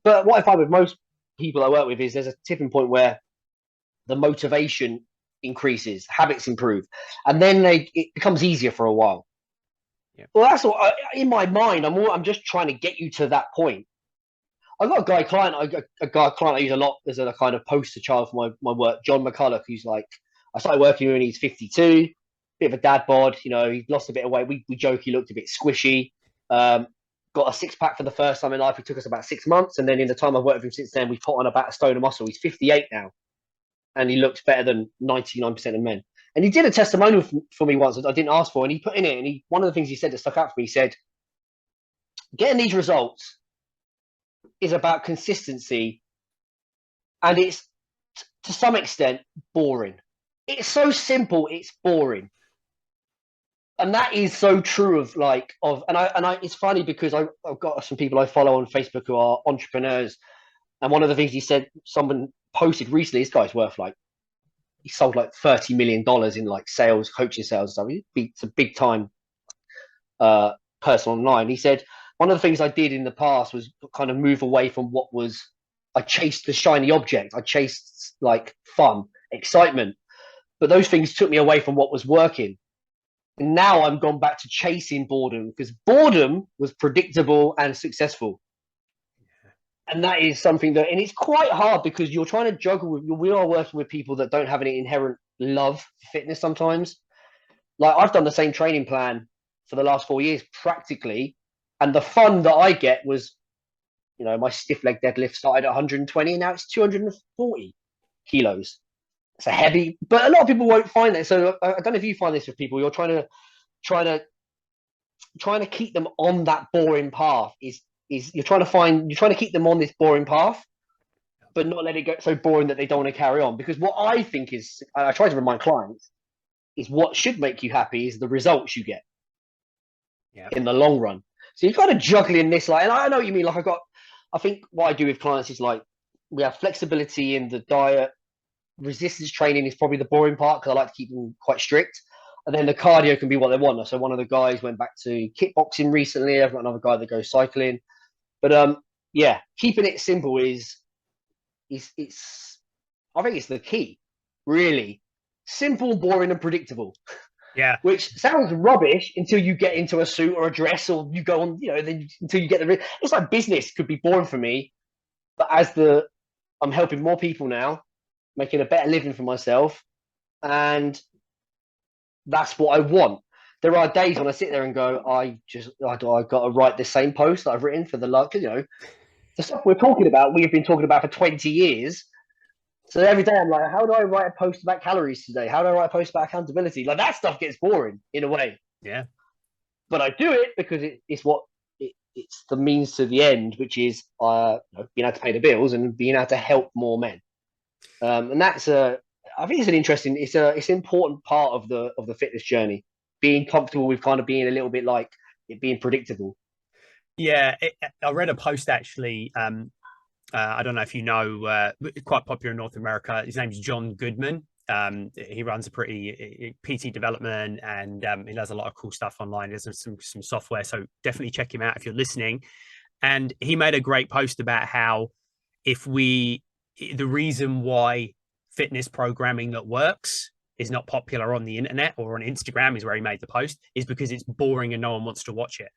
[SPEAKER 1] But what I find with most people I work with is there's a tipping point where the motivation increases, habits improve, and then it becomes easier for a while.
[SPEAKER 2] Yeah.
[SPEAKER 1] Well, that's what in my mind, I'm just trying to get you to that point. I've got a client I use a lot as a kind of poster child for my work, John McCulloch, who's like, I started working with him when he's 52, bit of a dad bod, you know, he lost a bit of weight. We joke he looked a bit squishy. Got a six pack for the first time in life. It took us about 6 months. And then in the time I've worked with him since then, we've put on about a stone of muscle. He's 58 now. And he looks better than 99% of men. And he did a testimonial for me once that I didn't ask for. And he put in it, and one of the things he said that stuck out for me, he said, getting these results is about consistency, and it's to some extent boring. It's so simple, it's boring. And that is so true it's funny because I've got some people I follow on Facebook who are entrepreneurs, and one of the things he said, someone posted recently, this guy's worth like, he sold like $30 million in like sales, coaching sales and stuff. It's a big time person online. He said, one of the things I did in the past was kind of move away from I chased the shiny object. I chased like fun, excitement, but those things took me away from what was working. And now I'm gone back to chasing boredom, because boredom was predictable and successful. And that is something and it's quite hard because you're trying to juggle we are working with people that don't have any inherent love for fitness sometimes. Like, I've done the same training plan for the last 4 years practically. And the fun that I get was, you know, my stiff leg deadlift started at 120 and now it's 240 kilos. It's a heavy, but a lot of people won't find that. So I don't know if you find this with people. You're trying to keep them on that boring path. You're trying to keep them on this boring path, but not let it get so boring that they don't want to carry on. Because what I think is, I try to remind clients, is what should make you happy is the results you get in the long run. So you've got to juggle in this, like, and I know what you mean. Like, I think what I do with clients is like, we have flexibility in the diet. Resistance training is probably the boring part because I like to keep them quite strict. And then the cardio can be what they want. So one of the guys went back to kickboxing recently. I've got another guy that goes cycling. But yeah, keeping it simple is I think it's the key, really. Simple, boring, and predictable.
[SPEAKER 2] Yeah.
[SPEAKER 1] Which sounds rubbish until you get into a suit or a dress, or you go on, you know, then until you get it's like business could be boring for me, but I'm helping more people now, making a better living for myself, and that's what I want. There are days when I sit there and go, I got to write the same post that I've written for you know, the stuff we've been talking about for 20 years. So every day I'm like, how do I write a post about calories today? How do I write a post about accountability? Like, that stuff gets boring in a way.
[SPEAKER 2] Yeah.
[SPEAKER 1] But I do it because it's the means to the end, which is you know, being able to pay the bills and being able to help more men. And that's I think it's it's an important part of the fitness journey. Being comfortable with kind of being a little bit like it being predictable.
[SPEAKER 2] Yeah, I read a post actually. I don't know if you know, quite popular in North America. His name's John Goodman. He runs a pretty PT development, and he does a lot of cool stuff online. There's some software, so definitely check him out if you're listening. And he made a great post about how the reason why fitness programming that works is not popular on the internet or on Instagram, is where he made the post, is because it's boring and no one wants to watch it.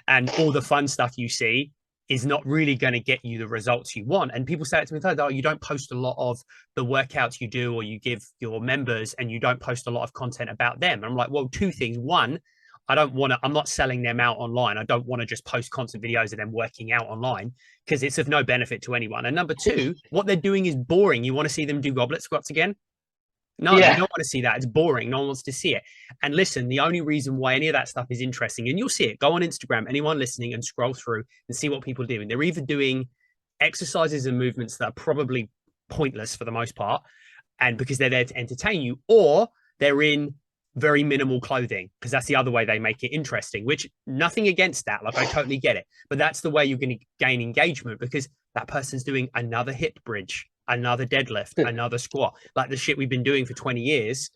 [SPEAKER 2] And all the fun stuff you see is not really going to get you the results you want. And people say it to me, oh, you don't post a lot of the workouts you do or you give your members, and you don't post a lot of content about them. And I'm like, well, two things. One, I'm not selling them out online. I don't want to just post constant videos of them working out online because it's of no benefit to anyone. And number two, what they're doing is boring. You want to see them do goblet squats again? No, you don't want to see that. It's boring. No one wants to see it. And listen, the only reason why any of that stuff is interesting, and you'll see it, go on Instagram, anyone listening, and scroll through and see what people do. And they're either doing exercises and movements that are probably pointless for the most part, and because they're there to entertain you, or they're in very minimal clothing, because that's the other way they make it interesting, which nothing against that. Like, I totally get it, but that's the way you're going to gain engagement, because that person's doing another hip bridge, another deadlift, another squat, like the shit we've been doing for 20 years.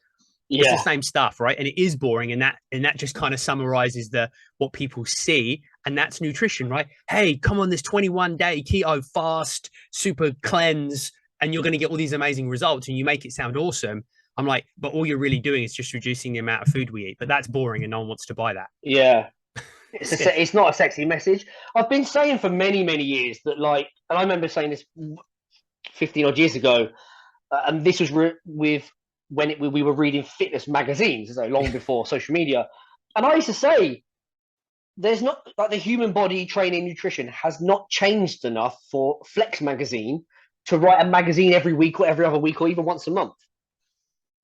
[SPEAKER 2] It's the same stuff, right? And it is boring, and that just kind of summarizes what people see, and that's nutrition, right? Hey, come on this 21-day keto fast, super cleanse, and you're going to get all these amazing results, and you make it sound awesome. I'm like, but all you're really doing is just reducing the amount of food we eat. But that's boring, and no one wants to buy that.
[SPEAKER 1] Yeah. It's not a sexy message. I've been saying for many, many years that, like, and I remember saying this 15 odd years ago, and this was with when we were reading fitness magazines, so long before social media. And I used to say, there's not, like, the human body training nutrition has not changed enough for Flex magazine to write a magazine every week or every other week or even once a month.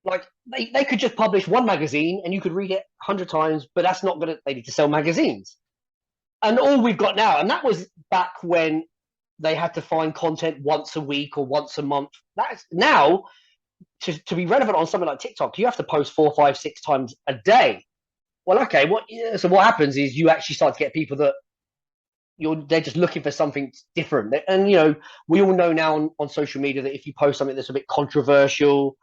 [SPEAKER 1] Like, they could just publish one magazine and you could read it 100 times, but that's not gonna, they need to sell magazines. And all we've got now, and that was back when they had to find content once a week or once a month. That's now, to be relevant on something like TikTok, you have to post 4, 5, 6 times a day. Well, okay, so what happens is you actually start to get people that they're just looking for something different. And, you know, we all know now on social media that if you post something that's a bit controversial,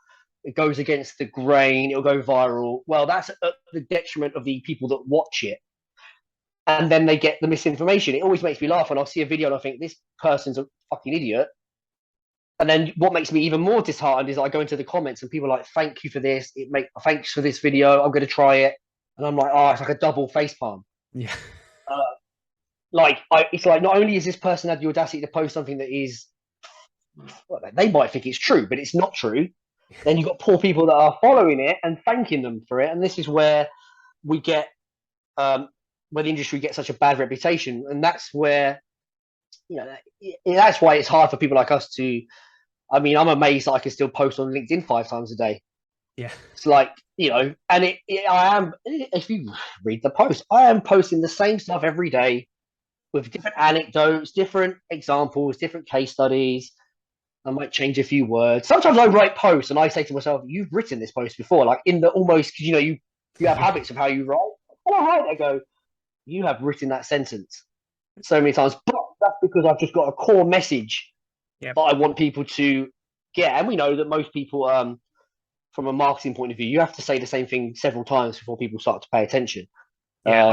[SPEAKER 1] it goes against the grain, it'll go viral. Well, that's at the detriment of the people that watch it. And then they get the misinformation. It always makes me laugh when I'll see a video and I think, this person's a fucking idiot. And then what makes me even more disheartened is I go into the comments and people are like, thank you for this. Thanks for this video. I'm going to try it. And I'm like, oh, it's like a double facepalm.
[SPEAKER 2] Yeah.
[SPEAKER 1] It's like, not only is this person had the audacity to post something that is, well, they might think it's true, but it's not true. Then you've got poor people that are following it and thanking them for it. And this is where we get, where the industry gets such a bad reputation. And that's where, you know, that's why it's hard for people like us to, I mean, I'm amazed that I can still post on LinkedIn 5 times a day.
[SPEAKER 2] Yeah.
[SPEAKER 1] It's like, you know, and I am, if you read the post, I am posting the same stuff every day with different anecdotes, different examples, different case studies. I might change a few words. Sometimes I write posts and I say to myself, you've written this post before, like in the almost, because, you know, you have habits of how you write. And I write, I go, you have written that sentence so many times. But that's because I've just got a core message that I want people to get. And we know that most people, from a marketing point of view, you have to say the same thing several times before people start to pay attention.
[SPEAKER 2] Yeah,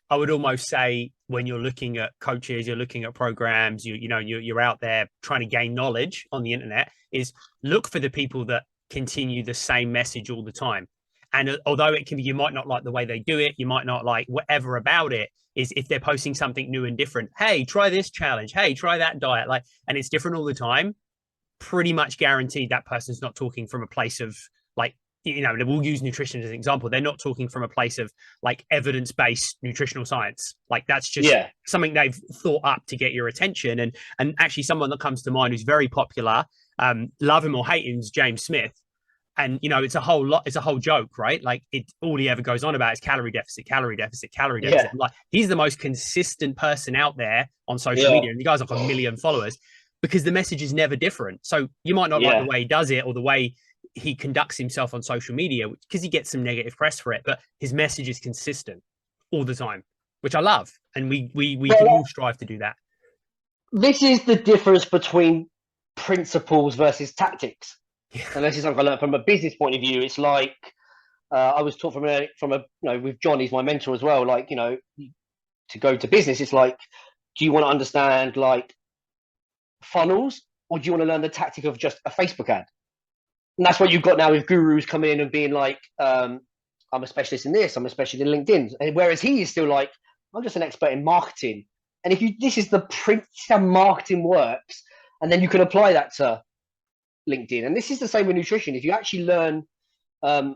[SPEAKER 2] I would almost say, when you're looking at coaches, you're looking at programs, you're out there trying to gain knowledge on the internet, is look for the people that continue the same message all the time. And although it can be, you might not like the way they do it, you might not like whatever about it, is if they're posting something new and different. Hey, try this challenge. Hey, try that diet. Like, and it's different all the time. Pretty much guaranteed that person's not talking from a place of, like, you know, we'll use nutrition as an example. They're not talking from a place of like evidence-based nutritional science. Like, that's just something they've thought up to get your attention. And actually, someone that comes to mind who's very popular, love him or hate him, is James Smith. And, you know, it's a whole joke, right? Like, all he ever goes on about is calorie deficit, calorie deficit, calorie deficit.
[SPEAKER 1] Yeah.
[SPEAKER 2] Like, he's the most consistent person out there on social media, and the guy's like 1 million followers, because the message is never different. So you might not like the way he does it or the way he conducts himself on social media, because he gets some negative press for it, but his message is consistent all the time, which I love. And we can all strive to do that. This
[SPEAKER 1] is the difference between principles versus tactics. And this is something I learned from a business point of view. It's like, I was taught from a, you know, with John, he's my mentor as well. Like, you know, to go to business, it's like, do you want to understand like funnels, or do you want to learn the tactic of just a Facebook ad? And that's what you've got now with gurus coming in and being like, I'm a specialist in this, I'm a specialist in LinkedIn. And whereas he is still like, I'm just an expert in marketing. And this is how marketing works. And then you can apply that to LinkedIn. And this is the same with nutrition. If you actually learn, and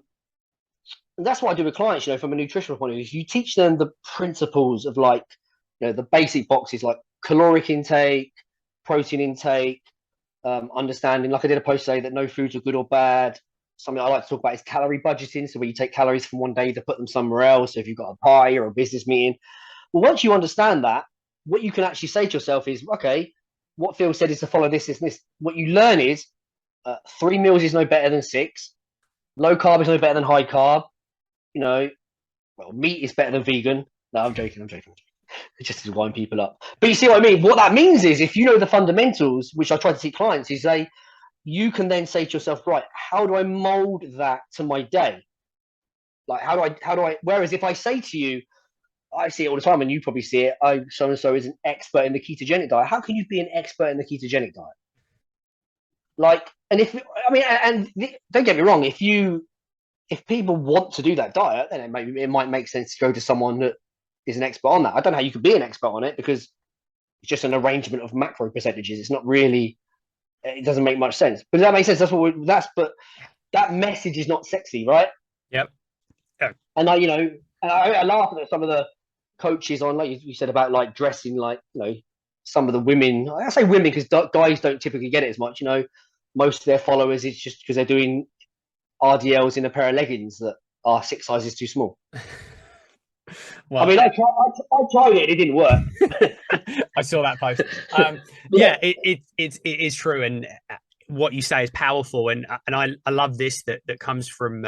[SPEAKER 1] that's what I do with clients, you know, from a nutritional point of view, you teach them the principles of, like, you know, the basic boxes, like caloric intake, protein intake, understanding, like I did a post today, that no foods are good or bad. Something I like to talk about is calorie budgeting. So where you take calories from one day to put them somewhere else. So if you've got a pie or a business meeting, well, once you understand that, what you can actually say to yourself is, okay, what Phil said is to follow this, this, and this. What you learn is, three meals is no better than six. Low carb is no better than high carb. You know, well, meat is better than vegan. No, I'm joking. I'm joking. It's just to wind people up. But you see what I mean? What that means is if you know the fundamentals, which I try to teach clients, is you can then say to yourself, right, how do I mold that to my day? Like, how do I, whereas if I say to you, I see it all the time, and you probably see it, oh, so and so is an expert in the ketogenic diet. How can you be an expert in the ketogenic diet? Like, and if, I mean, don't get me wrong, if people want to do that diet, then it might make sense to go to someone that is an expert on that. I don't know how you could be an expert on it because it's just an arrangement of macro percentages. It's not really, it doesn't make much sense. But does that make sense? But that message is not sexy, right?
[SPEAKER 2] Yep.
[SPEAKER 1] And I laugh at some of the coaches on, like you said about like dressing, like, some of the women, I say women because guys don't typically get it as much, most of their followers is just because they're doing RDLs in a pair of leggings that are 6 sizes too small. Well, I mean, I tried it; it didn't work.
[SPEAKER 2] I saw that post. Yeah, it is true, and what you say is powerful, and I love this that comes from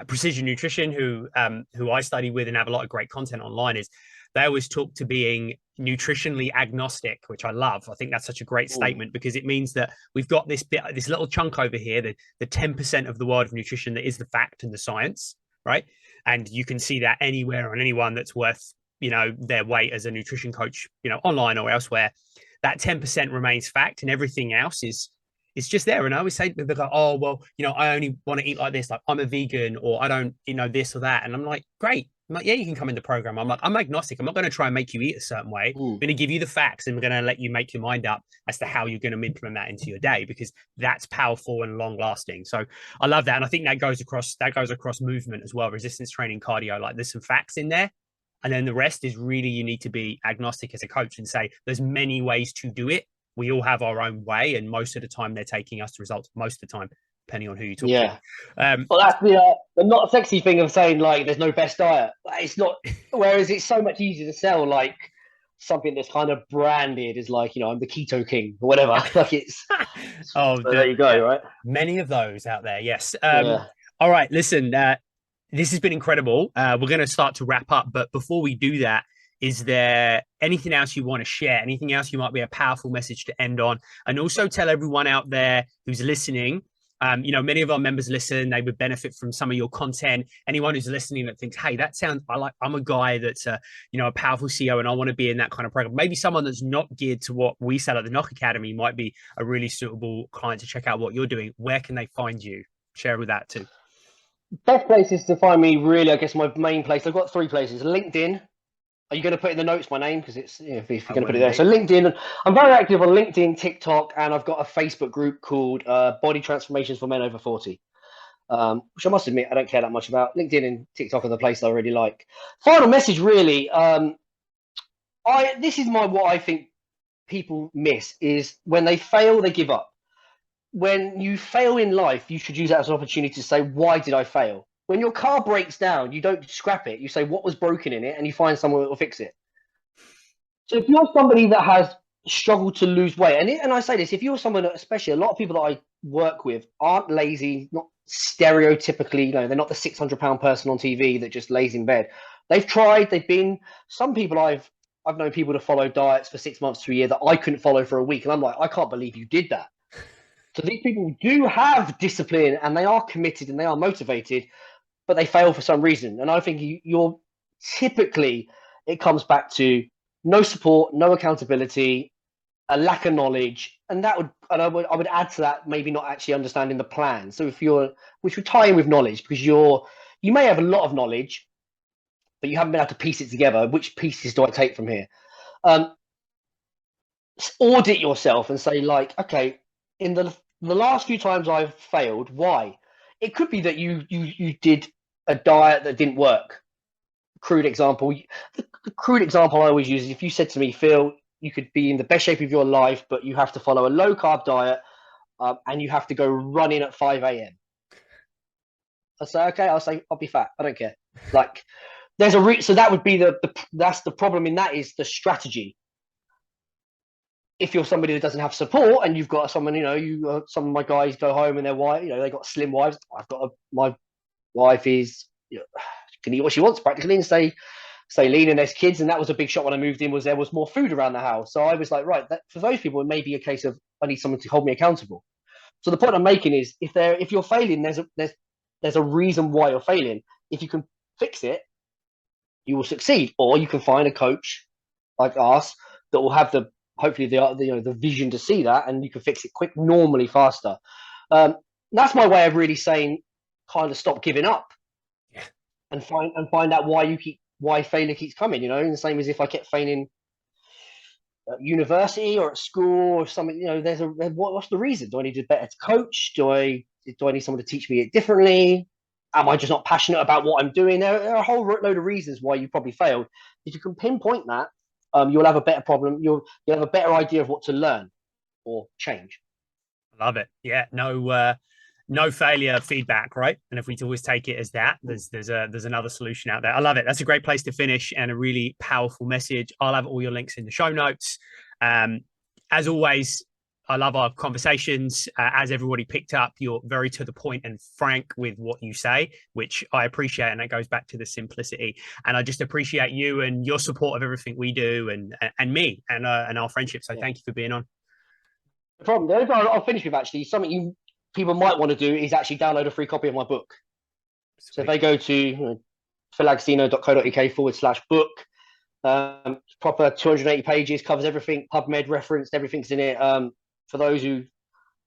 [SPEAKER 2] Precision Nutrition, who I study with and have a lot of great content online. Is they always talk to being nutritionally agnostic, which I love. I think that's such a great statement because it means that we've got this little chunk over here, the 10% of the world of nutrition that is the fact and the science, right? And you can see that anywhere on anyone that's worth, their weight as a nutrition coach, online or elsewhere. That 10% remains fact, and everything else is just there. And I always say to people, like, oh, well, I only want to eat like this, like I'm a vegan, or I don't, this or that. And I'm like, great. I'm like, yeah, you can come in the program. I'm like, I'm agnostic. I'm not going to try and make you eat a certain way. I'm going to give you the facts, and we're going to let you make your mind up as to how you're going to implement that into your day, because that's powerful and long lasting. So I love that. And I think that goes across movement as well. Resistance training, cardio, like there's some facts in there. And then the rest is really, you need to be agnostic as a coach and say, there's many ways to do it. We all have our own way. And most of the time they're taking us to results, most of the time, depending on who you talk to.
[SPEAKER 1] Well, that's the not sexy thing of saying like there's no best diet. It's not. Whereas it's so much easier to sell like something that's kind of branded as like, I'm the keto king or whatever. Like it's.
[SPEAKER 2] Oh,
[SPEAKER 1] so there you go. Right.
[SPEAKER 2] Many of those out there. Yes. All right. Listen. This has been incredible. We're going to start to wrap up, but before we do that, is there anything else you want to share? Anything else you might be a powerful message to end on? And also tell everyone out there who's listening, many of our members listen, they would benefit from some of your content. Anyone who's listening that thinks, hey, I'm a guy that's a powerful CEO and I want to be in that kind of program. Maybe someone that's not geared to what we sell at the Nock Academy might be a really suitable client to check out what you're doing. Where can they find you? Share with that too.
[SPEAKER 1] Best places to find me, really, I guess my main place, I've got 3 places. LinkedIn. Are you going to put in the notes my name? Because it's, if you're going to put it there. So LinkedIn, I'm very active on LinkedIn, TikTok, and I've got a Facebook group called Body Transformations for Men Over 40, which I must admit, I don't care that much about. LinkedIn and TikTok are the place I really like. Final message, really. This is what I think people miss is when they fail, they give up. When you fail in life, you should use that as an opportunity to say, why did I fail? When your car breaks down, you don't scrap it. You say, what was broken in it? And you find someone that will fix it. So if you're somebody that has struggled to lose weight, and I say this, if you're someone that, especially a lot of people that I work with aren't lazy, not stereotypically, they're not the 600-pound person on TV that just lays in bed. They've tried, some people I've known people to follow diets for 6 months to a year that I couldn't follow for a week. And I'm like, I can't believe you did that. So these people do have discipline and they are committed and they are motivated, but they fail for some reason. And I think you're typically, it comes back to no support, no accountability, a lack of knowledge. And I would add to that, maybe not actually understanding the plan. So which would tie in with knowledge, because you may have a lot of knowledge, but you haven't been able to piece it together. Which pieces do I take from here? Audit yourself and say like, okay, in the last few times I've failed, why? It could be that you did a diet that didn't work. Crude example. The crude example I always use is if you said to me, Phil, you could be in the best shape of your life, but you have to follow a low carb diet and you have to go running at 5 a.m. I say, okay, I'll be fat. I don't care. Like there's so that would be that's the problem in that is the strategy. if you're somebody that doesn't have support and you've got someone, some of my guys go home and their wife, they got slim wives. My wife is, can eat what she wants practically and stay lean, and there's kids. And that was a big shock when I moved in, was there was more food around the house. So I was like, right, that, for those people, it may be a case of I need someone to hold me accountable. So the point I'm making is if you're failing, there's a reason why you're failing. If you can fix it, you will succeed. Or you can find a coach like us that will have hopefully the vision to see that, and you can fix it normally faster. That's my way of really saying, kind of stop giving up,
[SPEAKER 2] Yeah.
[SPEAKER 1] and find out why failure keeps coming. And the same as if I kept failing at university or at school or something. What's the reason? Do I need a better coach? Do I need someone to teach me it differently? Am I just not passionate about what I'm doing? There are a whole load of reasons why you probably failed. If you can pinpoint that, you'll have a better problem. You'll have a better idea of what to learn or change.
[SPEAKER 2] I love it. Yeah, no failure feedback, right? And if we always take it as that, there's another solution out there. I love it. That's a great place to finish, and a really powerful message. I'll have all your links in the show notes. As always, I love our conversations. As everybody picked up, you're very to the point and frank with what you say, which I appreciate. And that goes back to the simplicity. And I just appreciate you and your support of everything we do, and me and our friendship. So Thank you for being on.
[SPEAKER 1] The problem, the only thing I'll finish with, actually, something people might want to do is actually download a free copy of my book. Sweet. So if they go to philagostino.co.uk/book, proper 280 pages, covers everything, PubMed referenced, everything's in it. For those who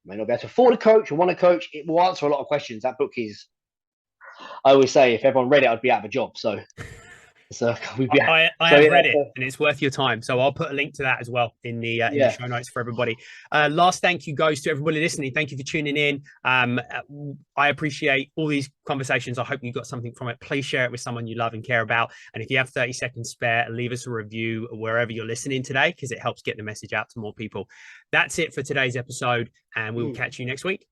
[SPEAKER 1] may not be able to afford a coach or want a coach, it will answer a lot of questions. That book is, I always say, if everyone read it, I'd be out of a job. So
[SPEAKER 2] I have read it, and it's worth your time. So I'll put a link to that as well in the show notes for everybody. Last thank you goes to everybody listening. Thank you for tuning in. I appreciate all these conversations. I hope you got something from it. Please share it with someone you love and care about. And if you have 30 seconds spare, leave us a review wherever you're listening today, because it helps get the message out to more people. That's it for today's episode, and we will catch you next week.